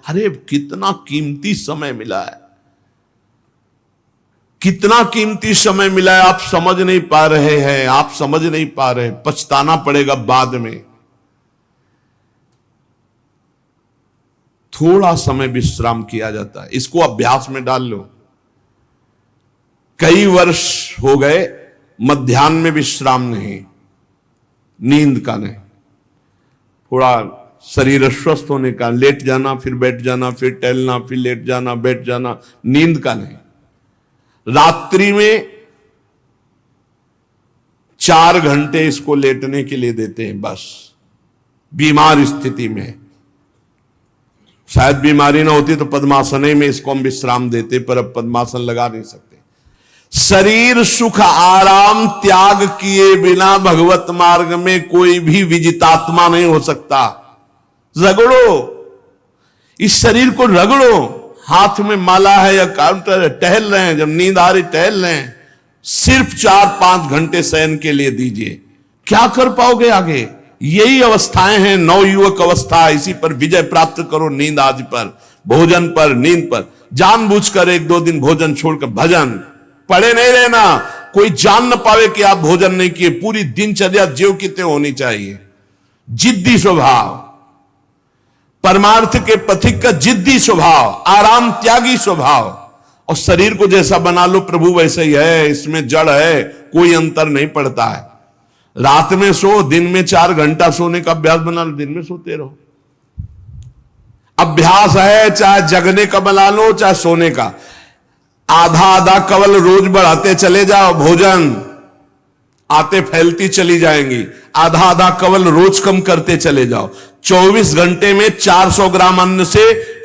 अरे कितना कीमती समय मिला है, कितना कीमती समय मिला है, आप समझ नहीं पा रहे हैं, आप समझ नहीं पा रहे, पछताना पड़ेगा बाद में। थोड़ा समय विश्राम किया जाता है, इसको अभ्यास में डाल लो। कई वर्ष हो गए मध्याह्न में विश्राम नहीं, नींद का नहीं, थोड़ा शरीर स्वस्थ होने का, लेट जाना फिर बैठ जाना, फिर टहलना, फिर लेट जाना बैठ जाना, नींद का नहीं। रात्रि में 4 घंटे इसको लेटने के लिए देते हैं बस, बीमार स्थिति में। शायद बीमारी ना होती तो पद्मासन में इसको हम विश्राम देते, पर अब पद्मासन लगा नहीं सकते। शरीर सुख आराम त्याग किए बिना भगवत मार्ग में कोई भी विजितात्मा नहीं हो सकता। रगड़ो, इस शरीर को रगड़ो, हाथ में माला है या काउंटर है, टहल रहे हैं, जब नींद आ रही टहल रहे हैं, सिर्फ 4-5 घंटे शयन के लिए दीजिए। क्या कर पाओगे आगे? यही अवस्थाएं हैं, नवयुवक अवस्था। इसी पर विजय प्राप्त करो, नींद आदि पर, भोजन पर, नींद पर। जानबूझकर 1-2 दिन भोजन छोड़कर भजन पड़े नहीं रहना, कोई जान न पावे कि आप भोजन नहीं किए। पूरी दिनचर्या ज्यों की त्यों होनी चाहिए। जिद्दी स्वभाव, परमार्थ के पथिक का जिद्दी स्वभाव, आराम त्यागी स्वभाव। और शरीर को जैसा बना लो प्रभु वैसे ही है, इसमें जड़ है, कोई अंतर नहीं पड़ता है। रात में सो, दिन में 4 घंटा सोने का अभ्यास बना लो, दिन में सोते रहो। अभ्यास है, चाहे जगने का बना लो चाहे सोने का। आधा आधा कवल रोज बढ़ाते चले जाओ, भोजन आते फैलती चली जाएंगी। आधा आधा कवल रोज कम करते चले जाओ। 24 घंटे में 400 ग्राम अन्न से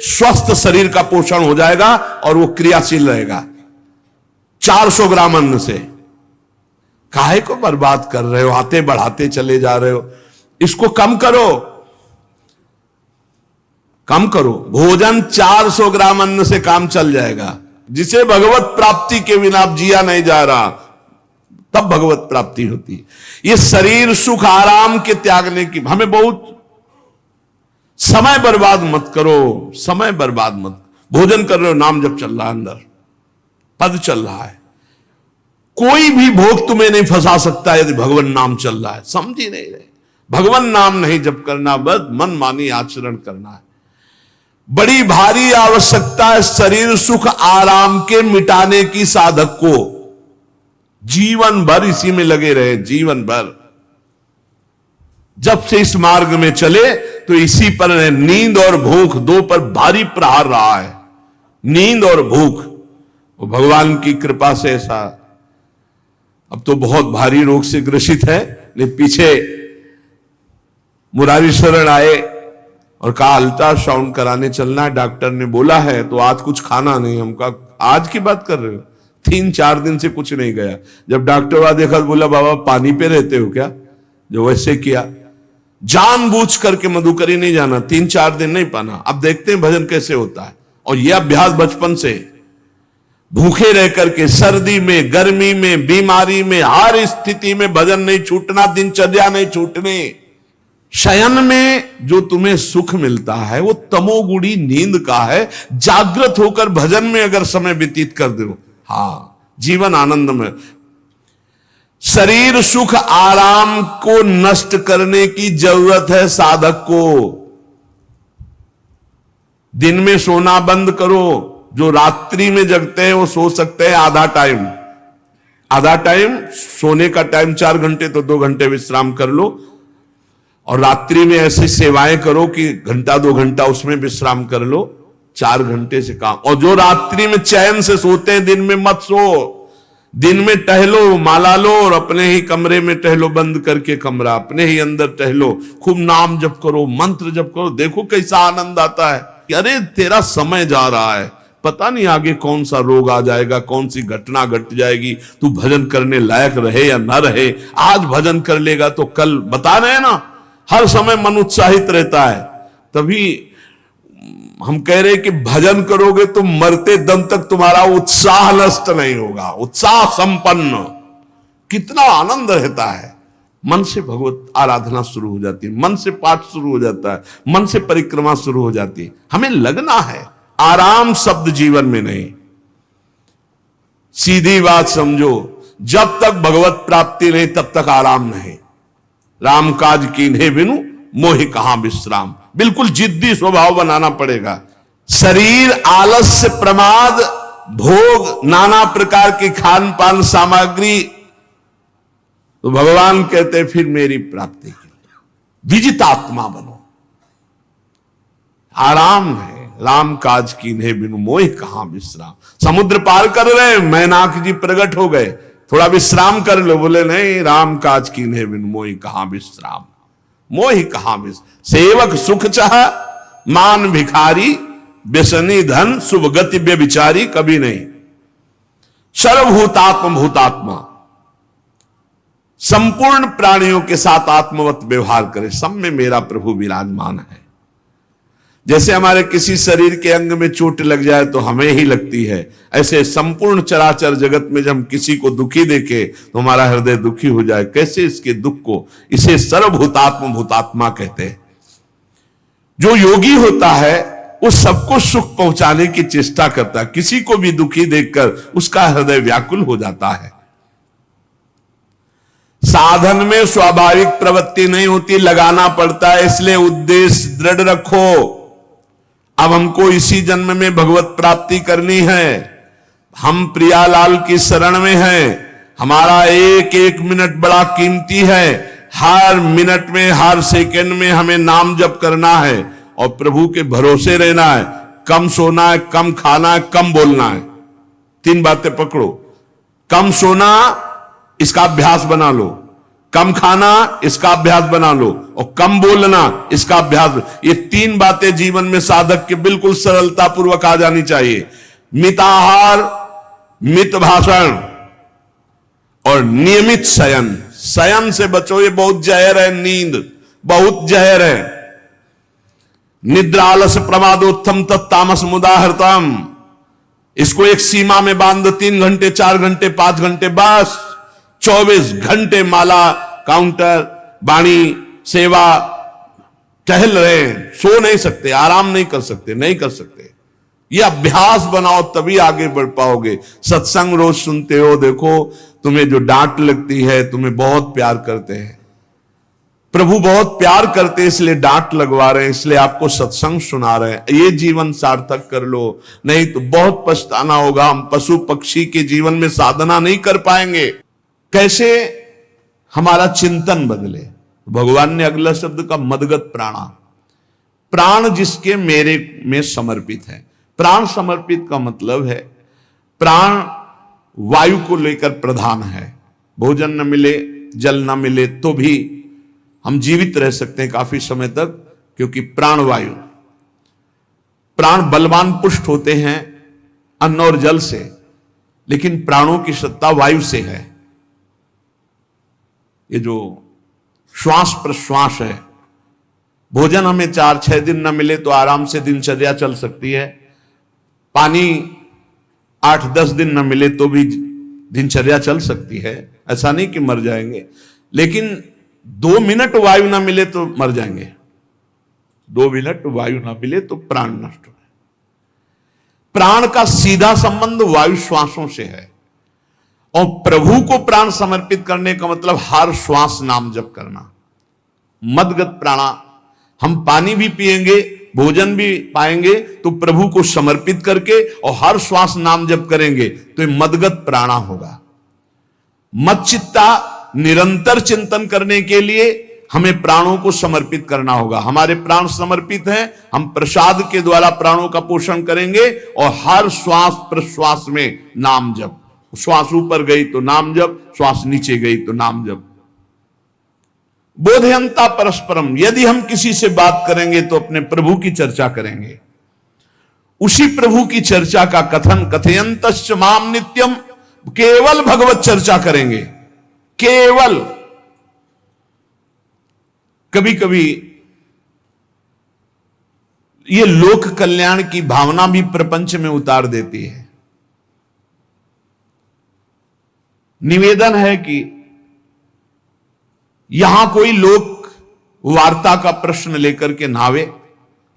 स्वस्थ शरीर का पोषण हो जाएगा और वो क्रियाशील रहेगा। 400 ग्राम अन्न से काहे को बर्बाद कर रहे हो? आते बढ़ाते चले जा रहे हो। इसको कम करो, कम करो। भोजन 400 ग्राम अन्न से काम चल जाएगा। जिसे भगवत प्राप्ति के बिना आप जिया नहीं जा रहा, तब भगवत प्राप्ति होती है। ये शरीर सुख आराम के त्यागने की, हमें बहुत समय बर्बाद मत करो, समय बर्बाद मत। भोजन कर रहे हो, नाम जब चल रहा है, अंदर पद चल रहा है, कोई भी भोग तुम्हें नहीं फंसा सकता यदि भगवान नाम चल रहा है। समझ ही नहीं रहे, भगवान नाम नहीं जप करना, बस मन मानी आचरण करना है। बड़ी भारी आवश्यकता है शरीर सुख आराम के मिटाने की साधक को। जीवन भर इसी में लगे रहे, जीवन भर। जब से इस मार्ग में चले तो इसी पर नींद और भूख, 2 पर भारी प्रहार रहा है, नींद और भूख। वो भगवान की कृपा से ऐसा, अब तो बहुत भारी रोग से ग्रसित है। लेकिन पीछे मुरारी शरण आए और कहा अल्ट्रासाउंड कराने चलना है, डॉक्टर ने बोला है, तो आज कुछ खाना नहीं। हम कहा आज की बात कर रहे हो? 3-4 दिन से कुछ नहीं गया। जब डॉक्टर वाला देखा तो बोला बाबा पानी पे रहते हो क्या? जो वैसे किया, जानबूझ करके मधुकरी नहीं जाना, 3-4 दिन नहीं पाना। अब देखते हैं भजन कैसे होता है। और यह अभ्यास बचपन से, भूखे रह करके, सर्दी में, गर्मी में, बीमारी में, हर स्थिति में भजन नहीं छूटना, दिनचर्या नहीं छूटने। शयन में जो तुम्हें सुख मिलता है वो तमोगुणी नींद का है। जागृत होकर भजन में अगर समय व्यतीत कर दो, हाँ, जीवन आनंद में। शरीर सुख आराम को नष्ट करने की जरूरत है साधक को। दिन में सोना बंद करो। जो रात्रि में जगते हैं वो सो सकते हैं आधा टाइम, आधा टाइम सोने का टाइम 4 घंटे, तो 2 घंटे विश्राम कर लो। और रात्रि में ऐसी सेवाएं करो कि 1-2 घंटा उसमें विश्राम कर लो, 4 घंटे से काम। और जो रात्रि में चैन से सोते हैं, दिन में मत सो। दिन में टहलो, माला लो और अपने ही कमरे में टहलो, बंद करके कमरा, अपने ही अंदर टहलो, खूब नाम जप करो, मंत्र जप करो। देखो कैसा आनंद आता है कि अरे तेरा समय जा रहा है, पता नहीं आगे कौन सा रोग आ जाएगा, कौन सी घटना घट जाएगी, तू भजन करने लायक रहे या ना रहे। आज भजन कर लेगा तो कल, बता रहे हैं ना, हर समय मन उत्साहित रहता है। तभी हम कह रहे कि भजन करोगे तो मरते दम तक तुम्हारा उत्साह नष्ट नहीं होगा, उत्साह संपन्न। कितना आनंद रहता है। मन से भगवत आराधना शुरू हो जाती है, मन से पाठ शुरू हो जाता है, मन से परिक्रमा शुरू हो जाती है। हमें लगना है, आराम शब्द जीवन में नहीं। सीधी बात समझो, जब तक भगवत प्राप्ति नहीं तब तक आराम नहीं। राम काज कीन्हे बिनु मोहि कहां विश्राम, बिल्कुल जिद्दी स्वभाव बनाना पड़ेगा। शरीर आलस्य, प्रमाद, भोग, नाना प्रकार की खान पान सामग्री, तो भगवान कहते फिर मेरी प्राप्ति के लिए विजितात्मा बनो। आराम है, राम काज कीन्हे बिनु मोहि कहां विश्राम। समुद्र पार कर रहे, मैनाक जी प्रकट हो गए, थोड़ा विश्राम कर लो, बोले नहीं, राम काज कीन्हे बिनु मोहि कहां विश्राम। मोहि कहां विश्राम, सेवक सुख चाह मान भिखारी, व्यसनी धन शुभ गति व्यभिचारी, कभी नहीं। सर्वभूतात्म भूतात्मा, संपूर्ण प्राणियों के साथ आत्मवत व्यवहार करे, सब में मेरा प्रभु विराजमान है। जैसे हमारे किसी शरीर के अंग में चोट लग जाए तो हमें ही लगती है, ऐसे संपूर्ण चराचर जगत में जब हम किसी को दुखी देखे तो हमारा हृदय दुखी हो जाए। कैसे इसके दुख को, इसे सर्वभूतात्म भूतात्मा कहते हैं। जो योगी होता है वो सबको सुख पहुंचाने की चेष्टा करता है, किसी को भी दुखी देखकर उसका हृदय व्याकुल हो जाता है। साधन में स्वाभाविक प्रवृत्ति नहीं होती, लगाना पड़ता है, इसलिए उद्देश्य दृढ़ रखो। अब हमको इसी जन्म में भगवत प्राप्ति करनी है, हम प्रियालाल की शरण में हैं, हमारा एक एक मिनट बड़ा कीमती है, हर मिनट में हर सेकंड में हमें नाम जप करना है और प्रभु के भरोसे रहना है। कम सोना है, कम खाना है, कम बोलना है, तीन बातें पकड़ो। कम सोना, इसका अभ्यास बना लो, कम खाना, इसका अभ्यास बना लो, और कम बोलना, इसका अभ्यास। ये तीन बातें जीवन में साधक के बिल्कुल सरलता पूर्वक आ जानी चाहिए। मिताहार, मित भाषण और नियमित शयन। शयन से बचो, ये बहुत जहर है, नींद बहुत जहर है। निद्रा आलस प्रमादोत्थम तत्तामस मुदाहृतम, इसको एक सीमा में बांध दो, 3 घंटे 4 घंटे 5 घंटे, बस 24 घंटे माला, काउंटर, वाणी, सेवा, टहल रहे, सो नहीं सकते, आराम नहीं कर सकते, नहीं कर सकते। ये अभ्यास बनाओ तभी आगे बढ़ पाओगे। सत्संग रोज सुनते हो, देखो तुम्हें जो डांट लगती है, तुम्हें बहुत प्यार करते हैं, प्रभु बहुत प्यार करते हैं, इसलिए डांट लगवा रहे हैं, इसलिए आपको सत्संग सुना रहे हैं। ये जीवन सार्थक कर लो, नहीं तो बहुत पछताना होगा। हम पशु पक्षी के जीवन में साधना नहीं कर पाएंगे। कैसे हमारा चिंतन बदले? भगवान ने अगला शब्द का मदगत प्राणा, प्राण जिसके मेरे में समर्पित है। प्राण समर्पित का मतलब है प्राण वायु को लेकर प्रधान है। भोजन न मिले, जल न मिले तो भी हम जीवित रह सकते हैं काफी समय तक, क्योंकि प्राण वायु, प्राण बलवान पुष्ट होते हैं अन्न और जल से, लेकिन प्राणों की सत्ता वायु से है। ये जो श्वास प्रश्वास है, भोजन हमें 4-6 दिन न मिले तो आराम से दिनचर्या चल सकती है, पानी 8-10 दिन न मिले तो भी दिनचर्या चल सकती है, ऐसा नहीं कि मर जाएंगे। लेकिन 2 मिनट वायु ना मिले तो मर जाएंगे, 2 मिनट वायु ना मिले तो प्राण नष्ट हो। प्राण का सीधा संबंध वायु श्वासों से है, और प्रभु को प्राण समर्पित करने का मतलब हर श्वास नाम जप करना। मदगत प्राणा, हम पानी भी पिएंगे, भोजन भी पाएंगे तो प्रभु को समर्पित करके और हर श्वास नाम जप करेंगे तो ये मदगत प्राणा होगा। मच्चित्ता, निरंतर चिंतन करने के लिए हमें प्राणों को समर्पित करना होगा। हमारे प्राण समर्पित हैं, हम प्रसाद के द्वारा प्राणों का पोषण करेंगे और हर श्वास प्रश्वास में नाम जप। श्वास ऊपर गई तो नाम जप, श्वास नीचे गई तो नाम जप। बोधयंता परस्परम, यदि हम किसी से बात करेंगे तो अपने प्रभु की चर्चा करेंगे, उसी प्रभु की चर्चा का कथन, कथयंतश्च माम नित्यम, केवल भगवत चर्चा करेंगे, केवल। कभी कभी ये लोक कल्याण की भावना भी प्रपंच में उतार देती है। निवेदन है कि यहां कोई लोक वार्ता का प्रश्न लेकर के नावे,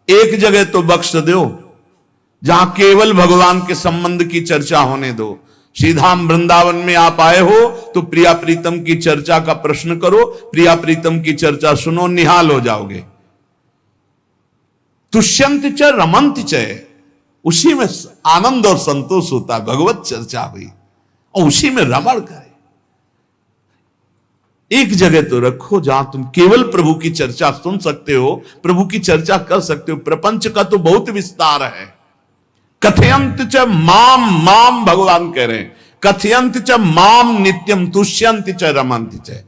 एक जगह तो बख्श दो जहां केवल भगवान के संबंध की चर्चा होने दो। श्रीधाम वृंदावन में आप आए हो तो प्रिया प्रीतम की चर्चा का प्रश्न करो, प्रिया प्रीतम की चर्चा सुनो, निहाल हो जाओगे। तुष्यंत च रमंत च, उसी में आनंद और संतोष होता है। भगवत चर्चा हुई और उसी में रमण करे। एक जगह तो रखो जहां तुम केवल प्रभु की चर्चा सुन सकते हो, प्रभु की चर्चा कर सकते हो। प्रपंच का तो बहुत विस्तार है। कथयंत च माम, माम भगवान कह रहे हैं, कथयंत च माम नित्यम तुष्यंत च रमंत च।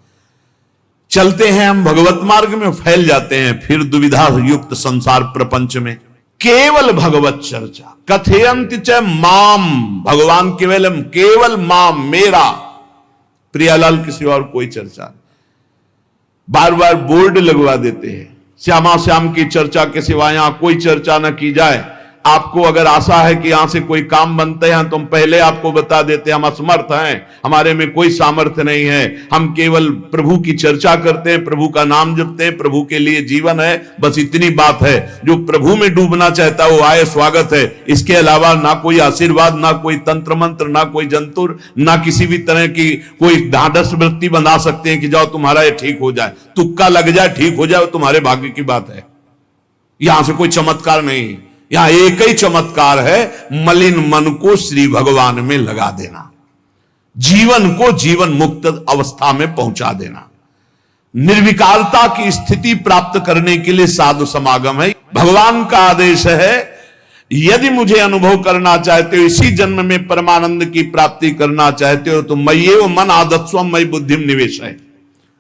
चलते हैं हम भगवत मार्ग में, फैल जाते हैं फिर दुविधा युक्त संसार प्रपंच में। केवल भगवत चर्चा, कथयंत च माम, भगवान केवल माम, मेरा, प्रियालाल के सिवा और कोई चर्चा नहीं। बार बार बोर्ड लगवा देते हैं, श्यामा श्याम की चर्चा के सिवा यहां कोई चर्चा न की जाए। आपको अगर आशा है कि यहां से कोई काम बनते हैं, तो हम पहले आपको बता देते हैं हम असमर्थ हैं, हमारे में कोई सामर्थ्य नहीं है। हम केवल प्रभु की चर्चा करते हैं, प्रभु का नाम जपते हैं, प्रभु के लिए जीवन है, बस इतनी बात है। जो प्रभु में डूबना चाहता है वो आए, स्वागत है। इसके अलावा ना कोई आशीर्वाद, ना कोई तंत्र मंत्र, ना कोई जंतुर, ना किसी भी तरह की कोई ढांढस वृत्ति बना सकते हैं कि जाओ तुम्हारा ये ठीक हो जाए, तुक्का लग जाए, ठीक हो जाए, तुम्हारे भाग्य की बात है। यहां से कोई चमत्कार नहीं, यहां एक ही चमत्कार है, मलिन मन को श्री भगवान में लगा देना, जीवन को जीवन मुक्त अवस्था में पहुंचा देना। निर्विकारता की स्थिति प्राप्त करने के लिए साधु समागम है। भगवान का आदेश है, यदि मुझे अनुभव करना चाहते हो, इसी जन्म में परमानंद की प्राप्ति करना चाहते हो, तो मय्येव मन आदत्स्वम मयि बुद्धिम निवेश है।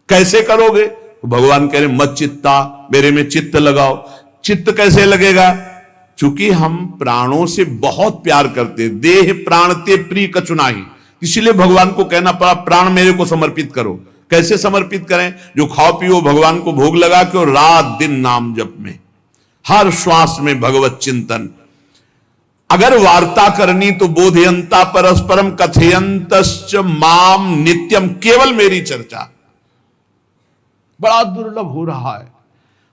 कैसे करोगे? तो भगवान कह रहे मत चित्ता, मेरे में चित्त लगाओ। चित्त कैसे लगेगा? चूंकि हम प्राणों से बहुत प्यार करते, देह प्राण ते प्रिय कचुनाही, इसलिए भगवान को कहना पड़ा प्राण मेरे को समर्पित करो। कैसे समर्पित करें? जो खाओ पियो भगवान को भोग लगा के, और रात दिन नाम जप में, हर श्वास में भगवत चिंतन। अगर वार्ता करनी तो बोधयंता परस्परम कथयंतश्च माम नित्यम, केवल मेरी चर्चा। बड़ा दुर्लभ हो रहा है,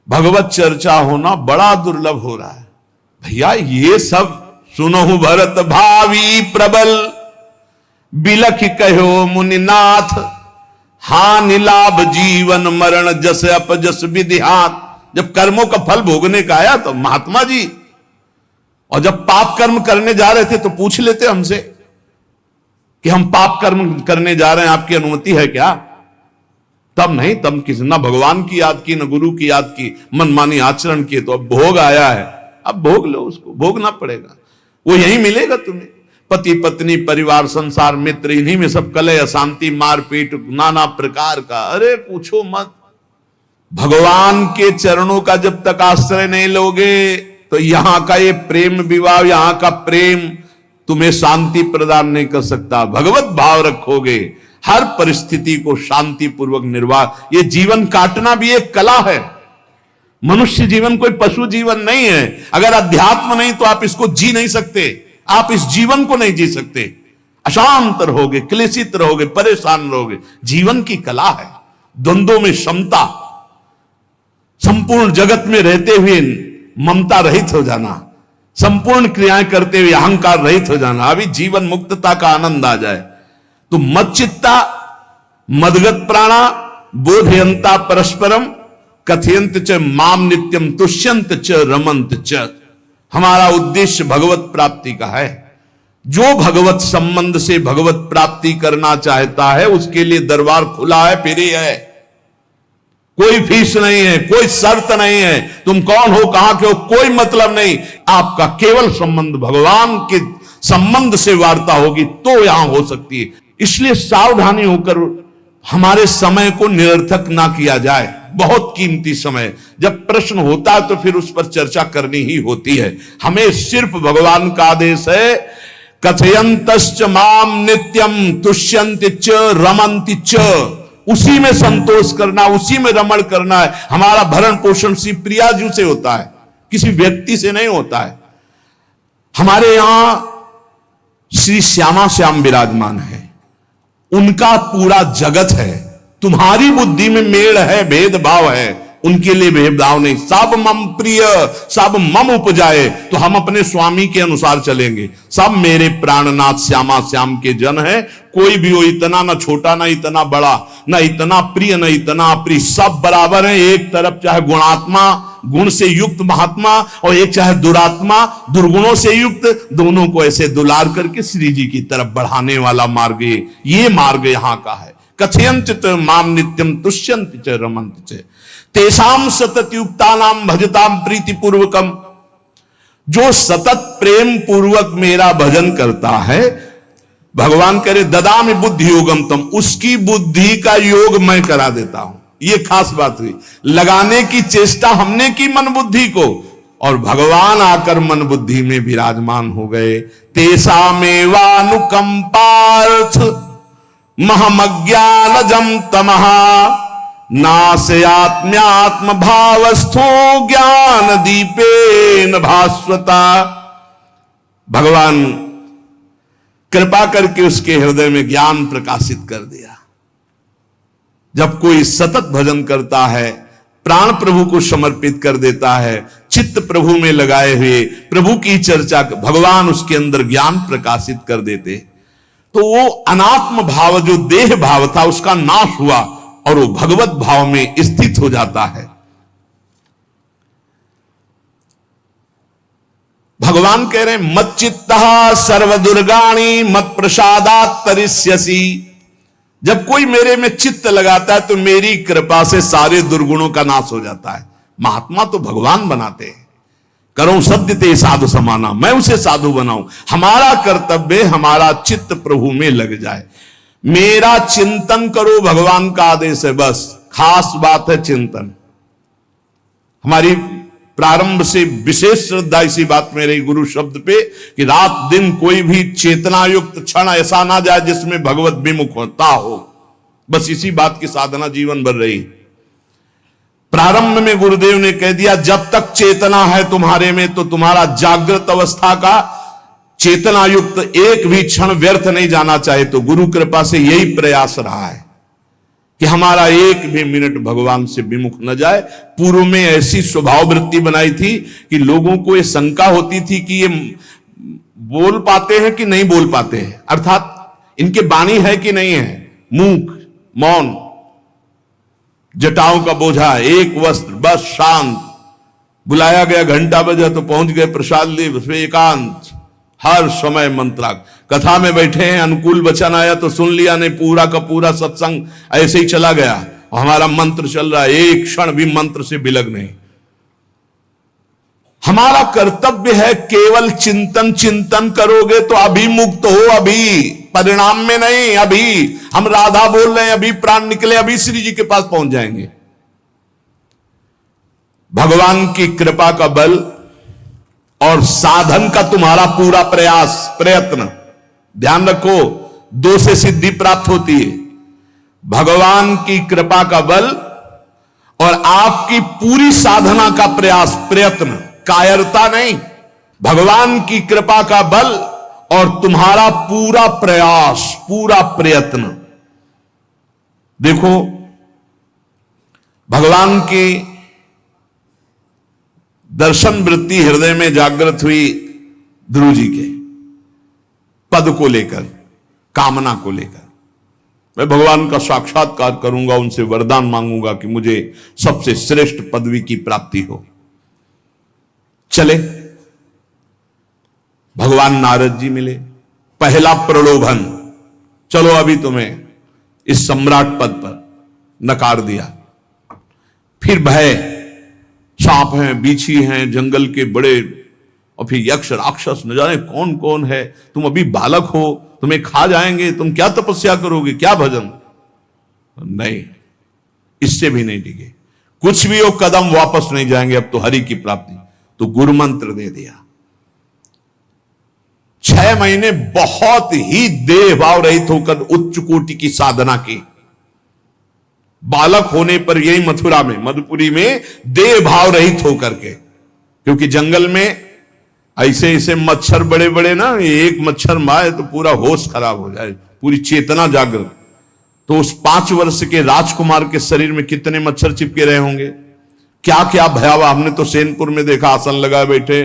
भगवत चर्चा होना बड़ा दुर्लभ हो रहा है। भैया ये सब सुनहु भरत भावी प्रबल, बिलख कहो मुनिनाथ, हानि लाभ जीवन मरण जस अपजस विधिहात। जब कर्मों का फल भोगने का आया तो महात्मा जी, और जब पाप कर्म करने जा रहे थे तो पूछ लेते हमसे कि हम पाप कर्म करने जा रहे हैं, आपकी अनुमति है क्या? तब नहीं, तब किसी ना भगवान की याद की, न गुरु की याद की, मनमानी आचरण किए। तो अब भोग आया है, अब भोग लो, उसको भोगना पड़ेगा, वो यही मिलेगा तुम्हें। पति पत्नी परिवार संसार मित्र, इन्हीं में सब कलह अशांति मारपीट नाना प्रकार का। अरे पूछो मत, भगवान के चरणों का जब तक आश्रय नहीं लोगे तो यहां का ये प्रेम विवाह, यहां का प्रेम तुम्हें शांति प्रदान नहीं कर सकता। भगवत भाव रखोगे, हर परिस्थिति को शांति पूर्वक निर्वाह। ये जीवन काटना भी एक कला है। मनुष्य जीवन कोई पशु जीवन नहीं है। अगर अध्यात्म नहीं तो आप इसको जी नहीं सकते, आप इस जीवन को नहीं जी सकते। अशांत रहोगे, क्लेशित रहोगे, परेशान रहोगे। जीवन की कला है द्वंद्वों में क्षमता, संपूर्ण जगत में रहते हुए ममता रहित हो जाना, संपूर्ण क्रियाएं करते हुए अहंकार रहित हो जाना, अभी जीवन मुक्तता का आनंद आ जाए। तो मच्चित्ता मदगत प्राणा बोधयंता परस्परम कथयंत च माम नित्यम तुष्यंत च रमंत च। हमारा उद्देश्य भगवत प्राप्ति का है। जो भगवत संबंध से भगवत प्राप्ति करना चाहता है उसके लिए दरबार खुला है, फ्री है, कोई फीस नहीं है, कोई शर्त नहीं है। तुम कौन हो, कहां के हो, कोई मतलब नहीं। आपका केवल संबंध भगवान के संबंध से वार्ता होगी तो यहां हो सकती है। इसलिए सावधानी होकर हमारे समय को निरर्थक ना किया जाए। बहुत कीमती समय, जब प्रश्न होता है तो फिर उस पर चर्चा करनी ही होती है। हमें सिर्फ भगवान का आदेश है, कथयंतश्च माम नित्यम तुष्यन्ति च रमन्ति च। उसी में संतोष करना, उसी में रमण करना है। हमारा भरण पोषण श्री प्रियाजू से होता है, किसी व्यक्ति से नहीं होता है। हमारे यहां श्री श्यामा श्याम विराजमान है, उनका पूरा जगत है। तुम्हारी बुद्धि में मेल है, भेदभाव है, उनके लिए भेदभाव नहीं। सब मम प्रिय, सब मम उपजाए, तो हम अपने स्वामी के अनुसार चलेंगे। सब मेरे प्राणनाथ श्यामा श्याम के जन है, कोई भी हो, इतना ना छोटा ना इतना बड़ा, ना इतना प्रिय ना इतना अप्रिय, सब बराबर है। एक तरफ चाहे गुणात्मा, गुण से युक्त महात्मा, और एक चाहे दुरात्मा, दुर्गुणों से युक्त, दोनों को ऐसे दुलार करके श्री जी की तरफ बढ़ाने वाला मार्ग ये मार्ग यहां का है। कथयंत च माम नित्यम तुष्यंत च रमंत च तेषाम सतत युक्तानाम भजताम प्रीति पूर्वकम। जो सतत प्रेम पूर्वक मेरा भजन करता है, भगवान करे ददामि बुद्धि योगम तम, उसकी बुद्धि का योग मैं करा देता हूं। ये खास बात हुई, लगाने की चेष्टा हमने की मन बुद्धि को, और भगवान आकर मन बुद्धि में विराजमान हो गए। तेषामेवानुकंपार्थ महमज्ञानजं तमः नाशयात्म्यात्म भावस्थो ज्ञान दीपेन भास्वता। भगवान कृपा करके उसके हृदय में ज्ञान प्रकाशित कर दिया। जब कोई सतत भजन करता है, प्राण प्रभु को समर्पित कर देता है, चित्त प्रभु में लगाए हुए प्रभु की चर्चा, भगवान उसके अंदर ज्ञान प्रकाशित कर देते, तो वो अनात्म भाव जो देह भाव था उसका नाश हुआ और वो भगवत भाव में स्थित हो जाता है। भगवान कह रहे हैं मत चित्तः सर्वदुर्गाणि मत प्रसादात् तरिष्यसि। जब कोई मेरे में चित्त लगाता है तो मेरी कृपा से सारे दुर्गुणों का नाश हो जाता है। महात्मा तो भगवान बनाते हैं, करो सद्य ते साधु समाना, मैं उसे साधु बनाऊं। हमारा कर्तव्य, हमारा चित्त प्रभु में लग जाए, मेरा चिंतन करो, भगवान का आदेश है। बस खास बात है चिंतन। हमारी प्रारंभ से विशेष श्रद्धा इसी बात में रही गुरु शब्द पे कि रात दिन कोई भी चेतना युक्त क्षण ऐसा ना जाए जिसमें भगवत विमुख होता हो। बस इसी बात की साधना जीवन भर रही। प्रारंभ में गुरुदेव ने कह दिया जब तक चेतना है तुम्हारे में तो तुम्हारा जागृत अवस्था का चेतना युक्त एक भी क्षण व्यर्थ नहीं जाना चाहे। तो गुरु कृपा से यही प्रयास रहा है कि हमारा एक भी मिनट भगवान से विमुख न जाए। पूर्व में ऐसी स्वभाव वृत्ति बनाई थी कि लोगों को यह शंका होती थी कि ये बोल पाते हैं कि नहीं बोल पाते हैं, अर्थात इनके वाणी है कि नहीं है, मूक मौन, जटाओं का बोझा, एक वस्त्र, बस शांत। बुलाया गया, घंटा बजा तो पहुंच गए, प्रसाद लिए, उसमें एकांत, हर समय मंत्राग। कथा में बैठे हैं, अनुकूल वचन आया तो सुन लिया, नहीं पूरा का पूरा सत्संग ऐसे ही चला गया। और हमारा मंत्र चल रहा है, एक क्षण भी मंत्र से बिलग नहीं। हमारा कर्तव्य है केवल चिंतन। चिंतन करोगे तो अभिमुक्त हो, अभी परिणाम में नहीं। अभी हम राधा बोल रहे हैं, अभी प्राण निकले, अभी श्री जी के पास पहुंच जाएंगे। भगवान की कृपा का बल और साधन का तुम्हारा पूरा प्रयास प्रयत्न, ध्यान रखो, दो से सिद्धि प्राप्त होती है। भगवान की कृपा का बल और आपकी पूरी साधना का प्रयास प्रयत्न, कायरता नहीं। भगवान की कृपा का बल और तुम्हारा पूरा प्रयास, पूरा प्रयत्न। देखो भगवान की दर्शन वृत्ति हृदय में जागृत हुई ध्रुव जी के पद को लेकर, कामना को लेकर। मैं भगवान का साक्षात्कार करूंगा, उनसे वरदान मांगूंगा कि मुझे सबसे श्रेष्ठ पदवी की प्राप्ति हो। चले, भगवान नारद जी मिले। पहला प्रलोभन, चलो अभी तुम्हें इस सम्राट पद पर नकार दिया। फिर भय, सांप हैं, बीछी हैं, जंगल के बड़े, और फिर यक्ष राक्षस, न जाने कौन कौन है। तुम अभी बालक हो, तुम्हें खा जाएंगे, तुम क्या तपस्या करोगे, क्या भजन। नहीं, इससे भी नहीं डिगे। कुछ भी हो, कदम वापस नहीं जाएंगे, अब तो हरि की प्राप्ति। तो गुरु मंत्र दे दिया। 6 महीने बहुत ही देह भाव रहित होकर उच्च कोटि की साधना की। बालक होने पर यही मथुरा में, मधुपुरी में देह भाव रहित होकर के, क्योंकि जंगल में ऐसे ऐसे मच्छर बड़े बड़े ना, एक मच्छर मारे तो पूरा होश खराब हो जाए, पूरी चेतना जागृत। तो उस 5 वर्ष के राजकुमार के शरीर में कितने मच्छर चिपके रहे होंगे, क्या क्या भयावह। हमने तो सैनपुर में देखा, आसन लगाए बैठे,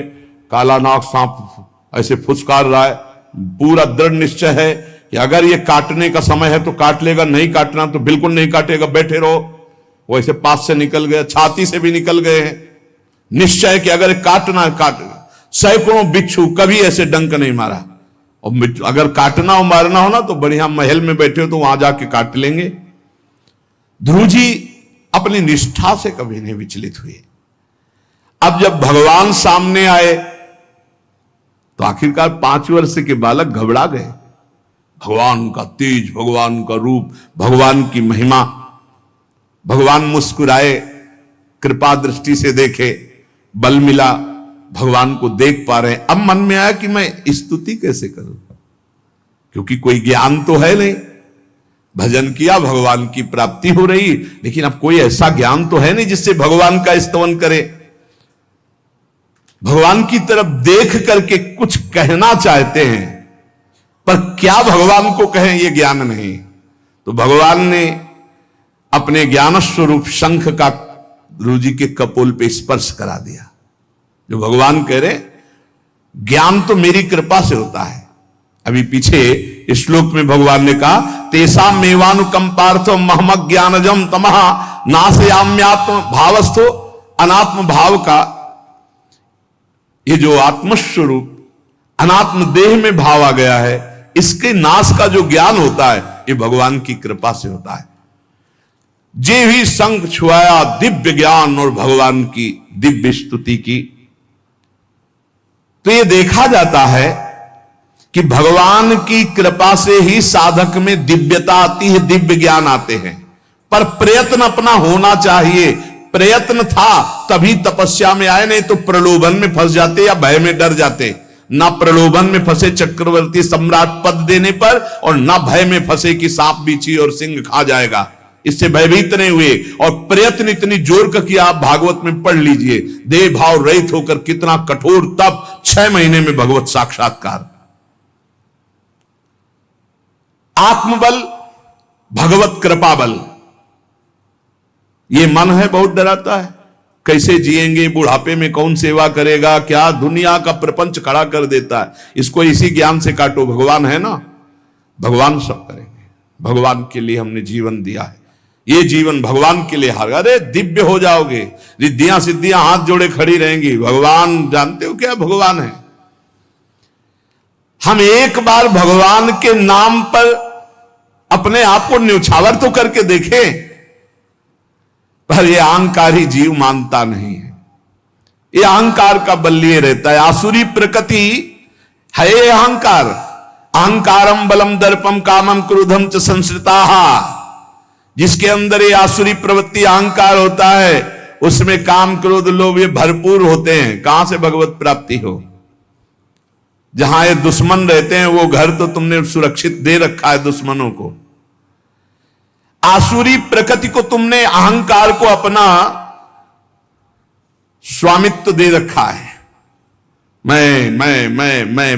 काला नाग सांप ऐसे फुसकार रहा है। पूरा दृढ़ निश्चय है कि अगर ये काटने का समय है तो काट लेगा, नहीं काटना तो बिल्कुल नहीं काटेगा, बैठे रहो। वो ऐसे पास से निकल गए, छाती से भी निकल गए हैं। निश्चय कि अगर काटना काट। सैकड़ों बिच्छू कभी ऐसे डंक नहीं मारा। और अगर काटना और मारना हो ना तो बढ़िया महल में बैठे हो तो वहां जाके काट लेंगे। ध्रुव जी अपनी निष्ठा से कभी नहीं विचलित हुए। अब जब भगवान सामने आए तो आखिरकार 5 वर्ष के बालक घबरा गए। भगवान का तेज, भगवान का रूप, भगवान की महिमा। भगवान मुस्कुराए, कृपा दृष्टि से देखे, बल मिला, भगवान को देख पा रहे हैं। अब मन में आया कि मैं स्तुति कैसे करूं, क्योंकि कोई ज्ञान तो है नहीं। भजन किया, भगवान की प्राप्ति हो रही, लेकिन अब कोई ऐसा ज्ञान तो है नहीं जिससे भगवान का स्तवन करे। भगवान की तरफ देख करके कुछ कहना चाहते हैं, पर क्या भगवान को कहें ये ज्ञान नहीं। तो भगवान ने अपने ज्ञान स्वरूप शंख का ध्रुव जी के कपोल पे स्पर्श करा दिया। जो भगवान कह रहे, ज्ञान तो मेरी कृपा से होता है। अभी पीछे इस श्लोक में भगवान ने कहा, तेसा मेवानुकंपार्थो महमक ज्ञानजम तमहा नाशयाम्यात्म भावस्थो। अनात्म भाव का ये जो आत्मस्वरूप अनात्म देह में भाव आ गया है, इसके नाश का जो ज्ञान होता है ये भगवान की कृपा से होता है। जे भी संग छुआया दिव्य ज्ञान और भगवान की दिव्य स्तुति की। तो ये देखा जाता है कि भगवान की कृपा से ही साधक में दिव्यता आती है, दिव्य ज्ञान आते हैं। पर प्रयत्न अपना होना चाहिए। प्रयत्न था तभी तपस्या में आए, नहीं तो प्रलोभन में फंस जाते या भय में डर जाते। ना प्रलोभन में फंसे चक्रवर्ती सम्राट पद देने पर, और ना भय में फंसे कि सांप बिच्छी और सिंह खा जाएगा, इससे भयभीत नहीं हुए। और प्रयत्न इतनी जोर का किया, आप भागवत में पढ़ लीजिए, देह भाव रहित होकर कितना कठोर तप, 6 महीने में भगवत साक्षात्कार। आत्मबल, भगवत कृपा बल। ये मन है बहुत डराता है, कैसे जिएंगे, बुढ़ापे में कौन सेवा करेगा, क्या दुनिया का प्रपंच खड़ा कर देता है। इसको इसी ज्ञान से काटो, भगवान है ना, भगवान सब करेंगे। भगवान के लिए हमने जीवन दिया है, ये जीवन भगवान के लिए हार। अरे दिव्य हो जाओगे, रिद्धियां सिद्धियां हाथ जोड़े खड़ी रहेंगी। भगवान जानते हो क्या भगवान है। हम एक बार भगवान के नाम पर अपने आप को न्यौछावर तो करके देखें, पर यह अहंकारी जीव मानता नहीं है। यह अहंकार का बल लिए रहता है। आसुरी प्रकृति है ये अहंकार। अहंकारम बलम दर्पम कामम क्रोधम च संश्रिताः। जिसके अंदर ये आसुरी प्रवृत्ति अहंकार होता है, उसमें काम क्रोध लोभ ये भरपूर होते हैं। कहां से भगवत प्राप्ति हो। जहां ये दुश्मन रहते हैं वो घर तो तुमने सुरक्षित दे रखा है दुश्मनों को। आसुरी प्रकृति को तुमने, अहंकार को अपना स्वामित्व दे रखा है। मैं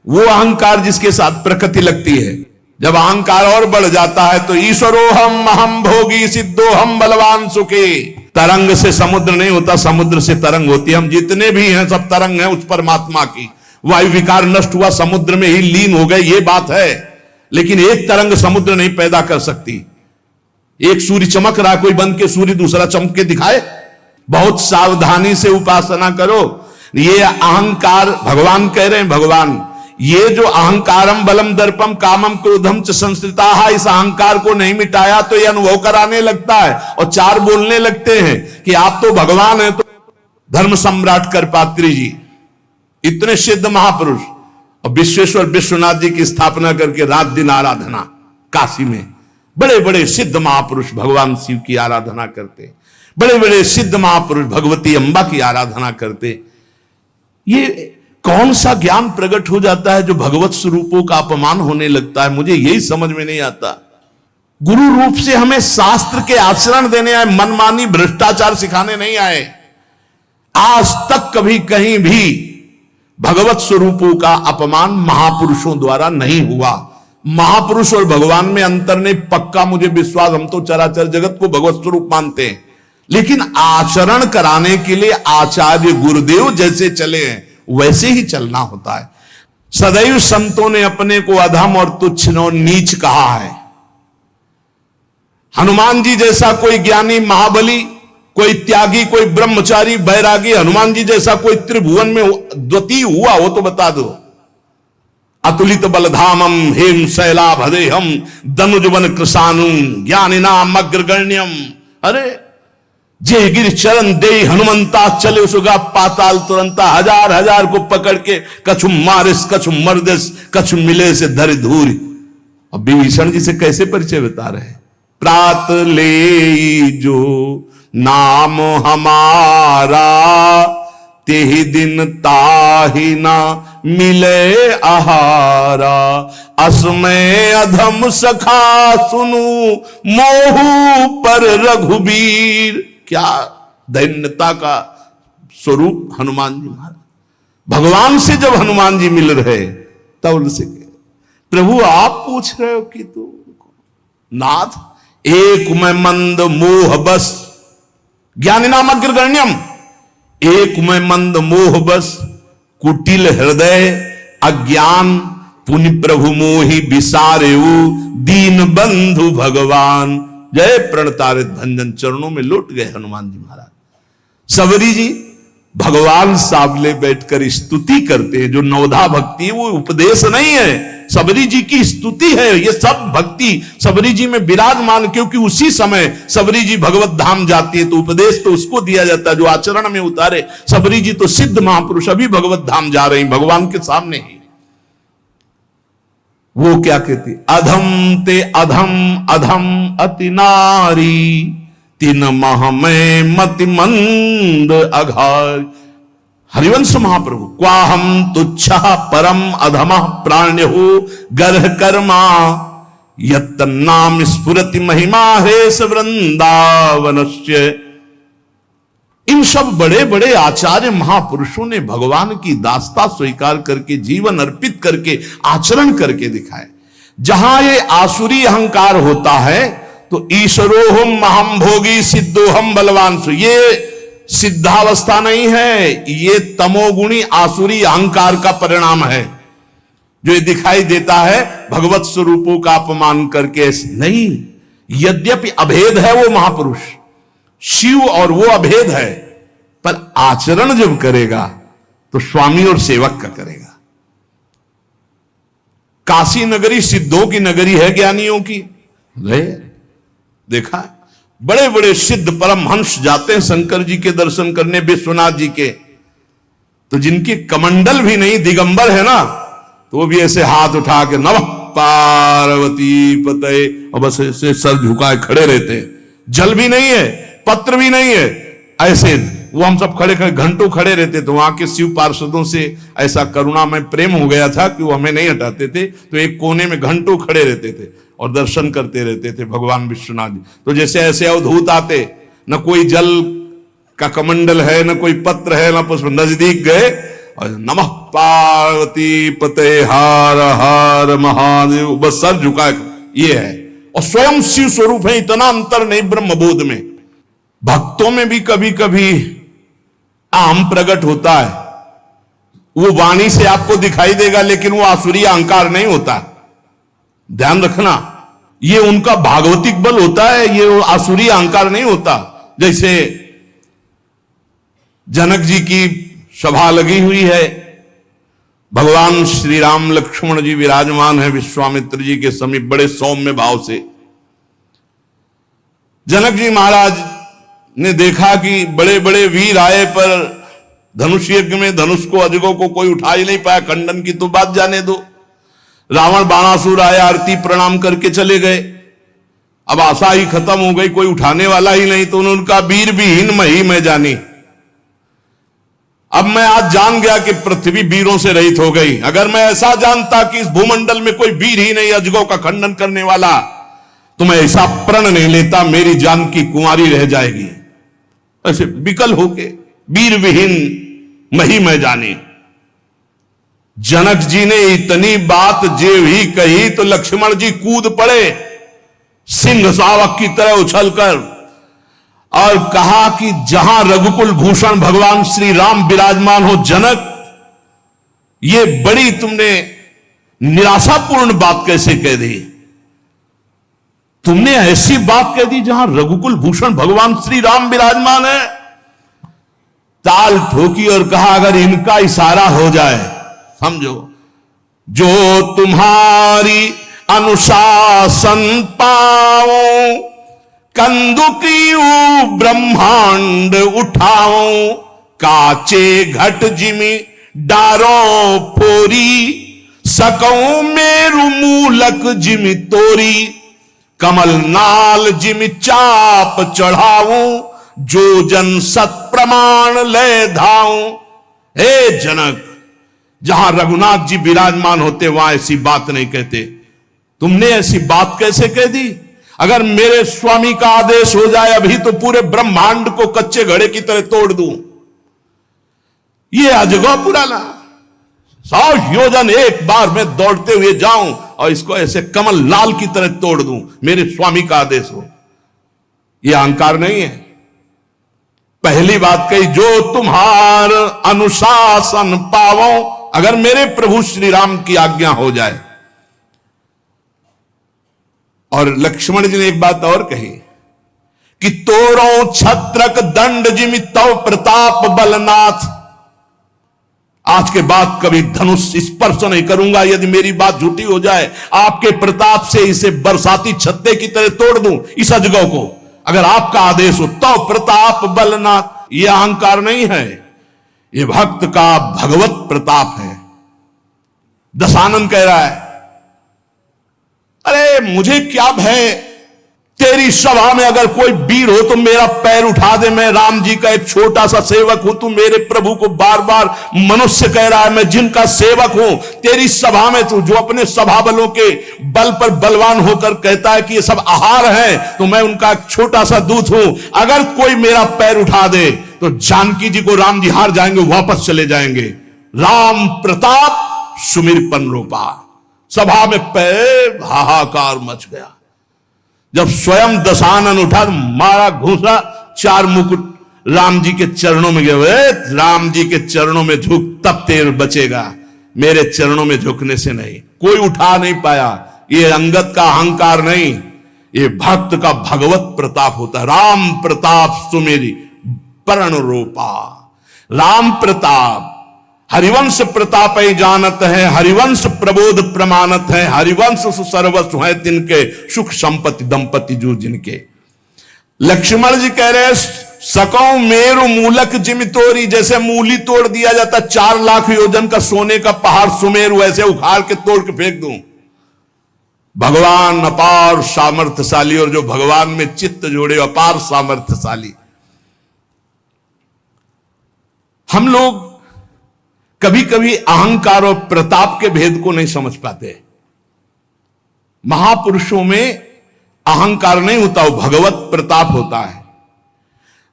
वो अहंकार जिसके साथ प्रकृति लगती है। जब अहंकार और बढ़ जाता है तो ईश्वरोहम अहम भोगी सिद्धोहम बलवान सुखी। तरंग से समुद्र नहीं होता, समुद्र से तरंग होती है। हम जितने भी हैं सब तरंग हैं उस परमात्मा की। वायु विकार नष्ट हुआ, समुद्र में ही लीन हो गए, ये बात है। लेकिन एक तरंग समुद्र नहीं पैदा कर सकती। एक सूर्य चमक रहा, कोई बंद के सूर्य दूसरा चमक के दिखाए। बहुत सावधानी से उपासना करो। ये अहंकार, भगवान कह रहे हैं, भगवान ये जो अहंकारम बलम दर्पम कामम क्रोधम च संश्रिताः, इस अहंकार को नहीं मिटाया तो ये अनुभव कराने लगता है और 4 बोलने लगते हैं कि आप तो भगवान हैं। तो धर्म सम्राट करपात्री जी, इतने सिद्ध महापुरुष, और विश्वेश्वर विश्वनाथ जी की स्थापना करके रात दिन आराधना, काशी में बड़े बड़े सिद्ध महापुरुष भगवान शिव की आराधना करते, बड़े बड़े सिद्ध महापुरुष भगवती अंबा की आराधना करते। ये कौन सा ज्ञान प्रकट हो जाता है जो भगवत स्वरूपों का अपमान होने लगता है। मुझे यही समझ में नहीं आता। गुरु रूप से हमें शास्त्र के आचरण देने आए, मनमानी भ्रष्टाचार सिखाने नहीं आए। आज तक कभी कहीं भी भगवत स्वरूपों का अपमान महापुरुषों द्वारा नहीं हुआ। महापुरुष और भगवान में अंतर नहीं, पक्का मुझे विश्वास, हम तो चराचर जगत को भगवत स्वरूप मानते हैं, लेकिन आचरण कराने के लिए आचार्य गुरुदेव जैसे चले हैं वैसे ही चलना होता है। सदैव संतों ने अपने को अधम और तुच्छ और नीच कहा है। हनुमान जी जैसा कोई ज्ञानी, महाबली, कोई त्यागी, कोई ब्रह्मचारी, बैरागी, हनुमान जी जैसा कोई त्रिभुवन में द्वितीय हुआ हो तो बता दो। अतुलित बलधामम हेम शैलाभदेहम दनुजवन कृषाणु ज्ञानिनाम अग्रगण्यम। अरे जे गिर चरण दे हनुमंता चले सुगा पाताल तुरंता, हजार हजार को पकड़ के कछु मारिस कछु मर्दिस कछु मिले से धर धूर। अब विभीषण जी से कैसे परिचय बता रहे हैं? प्रात ले जो नाम हमारा तेहि दिन ताहि ना मिले आहारा। असमय अधम सखा सुनु मोहू पर रघुबीर। क्या दैन्यता का स्वरूप हनुमान जी महाराज। भगवान से जब हनुमान जी मिल रहे तब उनसे प्रभु आप पूछ रहे हो कि तू नाथ एक में मंद मोह बस, ज्ञानी नाम अग्रगण्यम, एक में मंद मोह बस कुटिल हृदय अज्ञान पुनि प्रभु मोहि विसारेऊ दीन बंधु भगवान। जय प्रणतारित भंजन, चरणों में लौट गए हनुमान जी महाराज। सबरी जी भगवान सामने बैठकर स्तुति करते हैं। जो नवधा भक्ति है वो उपदेश नहीं है, सबरी जी की स्तुति है। ये सब भक्ति सबरी जी में विराजमान, क्योंकि उसी समय सबरी जी भगवत धाम जाती है तो उपदेश तो उसको दिया जाता है जो आचरण में उतारे। सबरी जी तो सिद्ध महापुरुष अभी भगवत धाम जा रही भगवान के सामने ही। वो क्या कहती? अधम ते अधम अधम अति नारी तीन मह में मति मंद अघार। हरिवंश महाप्रभु क्वाहम तुच्छ परम अधम प्राण्यो गर्ह कर्मा यत् नाम स्फुरति महिमा हेश वृंदावनस्य। इन सब बड़े बड़े आचार्य महापुरुषों ने भगवान की दास्ता स्वीकार करके जीवन अर्पित करके आचरण करके दिखाए। जहां ये आसुरी अहंकार होता है तो ईश्वरोहम महम भोगी सिद्धोहम बलवान, ये सिद्धावस्था नहीं है, ये तमोगुणी आसुरी अहंकार का परिणाम है जो ये दिखाई देता है भगवत स्वरूपों का अपमान करके। नहीं, यद्यपि अभेद है वो महापुरुष शिव और वो अभेद है, पर आचरण जब करेगा तो स्वामी और सेवक का करेगा। काशी नगरी सिद्धों की नगरी है, ज्ञानियों की। देखा बड़े बड़े सिद्ध परमहंस जाते हैं शंकर जी के दर्शन करने, विश्वनाथ जी के, तो जिनकी कमंडल भी नहीं, दिगंबर है ना, तो वो भी ऐसे हाथ उठा के नमः पार्वती पते और बस ऐसे सर झुकाए खड़े रहते हैं। जल भी नहीं है, पत्र भी नहीं है, ऐसे वो हम सब खड़े खड़े घंटों खड़े रहते। तो वहां के शिव पार्षदों से ऐसा करुणा में प्रेम हो गया था कि वो हमें नहीं हटाते थे, तो एक कोने में घंटों खड़े रहते थे और दर्शन करते रहते थे भगवान विश्वनाथ जी। तो जैसे ऐसे अवधूत आते, न कोई जल का कमंडल है, न कोई पत्र है, न पुष्प, नजदीक गए और नमः पार्वती पते हार हार महादेव, बस सर झुका, ये है। और स्वयं शिव स्वरूप है, इतना अंतर नहीं ब्रह्मबोध में। भक्तों में भी कभी कभी आम प्रकट होता है, वो वाणी से आपको दिखाई देगा, लेकिन वो आसुरी अहंकार नहीं होता, ध्यान रखना। ये उनका भागवतिक बल होता है, ये आसुरी अहंकार नहीं होता। जैसे जनक जी की सभा लगी हुई है, भगवान श्री राम लक्ष्मण जी विराजमान है विश्वामित्र जी के समीप बड़े सौम्य भाव से। जनक जी महाराज ने देखा कि बड़े बड़े वीर आए पर धनुष यज्ञ में धनुष को अजगों को कोई उठा ही नहीं पाया, खंडन की तो बात जाने दो। रावण बाणासुर आया, आरती प्रणाम करके चले गए। अब आशा ही खत्म हो गई, कोई उठाने वाला ही नहीं, तो उन्होंने कहा वीर विहीन मही में जानी। अब मैं आज जान गया कि पृथ्वी वीरों से रहित हो गई। अगर मैं ऐसा जानता कि इस भूमंडल में कोई वीर ही नहीं अजगों का खंडन करने वाला, तो मैं ऐसा प्रण नहीं लेता, मेरी जान की कुंवारी रह जाएगी। ऐसे विकल होके वीर विहीन मही में जाने। जनक जी ने इतनी बात जे ही कही तो लक्ष्मण जी कूद पड़े सिंह शावक की तरह उछलकर और कहा कि जहां रघुकुल भूषण भगवान श्री राम विराजमान हो जनक, ये बड़ी तुमने निराशापूर्ण बात कैसे कह दी? तुमने ऐसी बात कह दी जहां रघुकुल भूषण भगवान श्री राम विराजमान है। ताल ठोकी और कहा अगर इनका इशारा हो जाए, समझो, जो तुम्हारी अनुशासन पाओ, कंदुकी ब्रह्मांड उठाओ, काचे घट जिमी डारो फोरी, सकौ मेरु मूलक जिमी तोरी, कमल नाल जिमी चाप चढ़ाऊं, जो जन सत प्रमाण ले धाऊं। हे जनक, जहां रघुनाथ जी विराजमान होते वहां ऐसी बात नहीं कहते, तुमने ऐसी बात कैसे कह दी? अगर मेरे स्वामी का आदेश हो जाए अभी तो पूरे ब्रह्मांड को कच्चे घड़े की तरह तोड़ दूं। ये अजगौ पुराना 100 योजन एक बार में दौड़ते हुए जाऊं और इसको ऐसे कमल लाल की तरह तोड़ दूं, मेरे स्वामी का आदेश हो। यह अहंकार नहीं है। पहली बात कही, जो तुम्हार अनुशासन पावो, अगर मेरे प्रभु श्री राम की आज्ञा हो जाए। और लक्ष्मण जी ने एक बात और कही कि तोरो छत्रक दंड जिमि तव प्रताप बलनाथ, आज के बाद कभी धनुष स्पर्श नहीं करूंगा यदि मेरी बात झूठी हो जाए। आपके प्रताप से इसे बरसाती छत्ते की तरह तोड़ दूं इस अजगौ को, अगर आपका आदेश हो। तो प्रताप बलनाथ, यह अहंकार नहीं है, यह भक्त का भगवत प्रताप है। दशानन कह रहा है, अरे मुझे क्या भय, तेरी सभा में अगर कोई वीर हो तो मेरा पैर उठा दे, मैं राम जी का एक छोटा सा सेवक हूं। तू मेरे प्रभु को बार बार मनुष्य कह रहा है, मैं जिनका सेवक हूं। तेरी सभा में तू जो अपने सभा बलों के बल पर बलवान होकर कहता है कि ये सब आहार है, तो मैं उनका एक छोटा सा दूत हूं। अगर कोई मेरा पैर उठा दे तो जानकी जी को राम जी हार जाएंगे, वापस चले जाएंगे। राम प्रताप सुमिरपन रूपा। सभा में पैर हाहाकार मच गया। जब स्वयं दशानन उठा तो मारा घूसा, 4 मुकुट राम जी के चरणों में गए। राम जी के चरणों में झुक, तब तेर बचेगा, मेरे चरणों में झुकने से नहीं। कोई उठा नहीं पाया। ये अंगत का अहंकार नहीं, ये भक्त का भगवत प्रताप होता है। राम प्रताप सुमेरी परण रूपा। राम प्रताप हरिवंश प्रताप ही जानत है, हरिवंश प्रबोध प्रमाणत है, हरिवंश सर्वस्व है तिनके, सुख संपत्ति दंपति जो जिनके। लक्ष्मण जी कह रहे, सकौ मेरु मूलक जिमि तोरी, जैसे मूली तोड़ दिया जाता 4 लाख योजन का सोने का पहाड़ सुमेरु, ऐसे उखाड़ के तोड़ के फेंक दूं। भगवान अपार सामर्थ्यशाली, और जो भगवान में चित्त जोड़े अपार सामर्थ्यशाली। हम लोग कभी कभी अहंकार और प्रताप के भेद को नहीं समझ पाते। महापुरुषों में अहंकार नहीं होता, वो भगवत प्रताप होता है।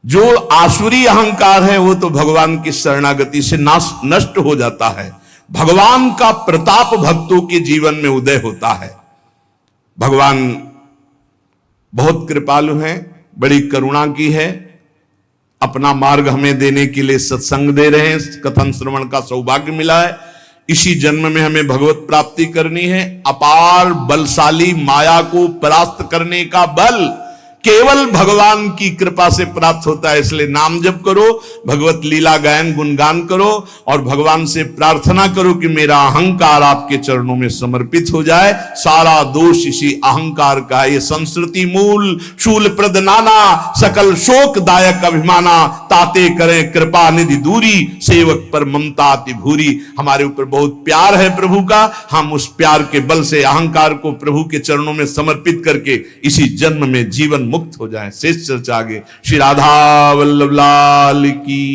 जो आसुरी अहंकार है वो तो भगवान की शरणागति से नष्ट हो जाता है। भगवान का प्रताप भक्तों के जीवन में उदय होता है। भगवान बहुत कृपालु हैं, बड़ी करुणा की है, अपना मार्ग हमें देने के लिए सत्संग दे रहे हैं। कथन श्रवण का सौभाग्य मिला है। इसी जन्म में हमें भगवत प्राप्ति करनी है। अपार बलशाली माया को परास्त करने का बल केवल भगवान की कृपा से प्राप्त होता है। इसलिए नाम जप करो, भगवत लीला गायन गुणगान करो और भगवान से प्रार्थना करो कि मेरा अहंकार आपके चरणों में समर्पित हो जाए। सारा दोष इसी अहंकार का है। ये संस्कृति मूल शूल प्रद नाना, सकल शोक दायक अभिमाना, ताते करें कृपा निधि दूरी, सेवक पर ममता अति भूरी। हमारे ऊपर बहुत प्यार है प्रभु का, हम उस प्यार के बल से अहंकार को प्रभु के चरणों में समर्पित करके इसी जन्म में जीवन मुक्त हो जाए। शेष चर्चा आगे। श्री राधा वल्लभ लाल की।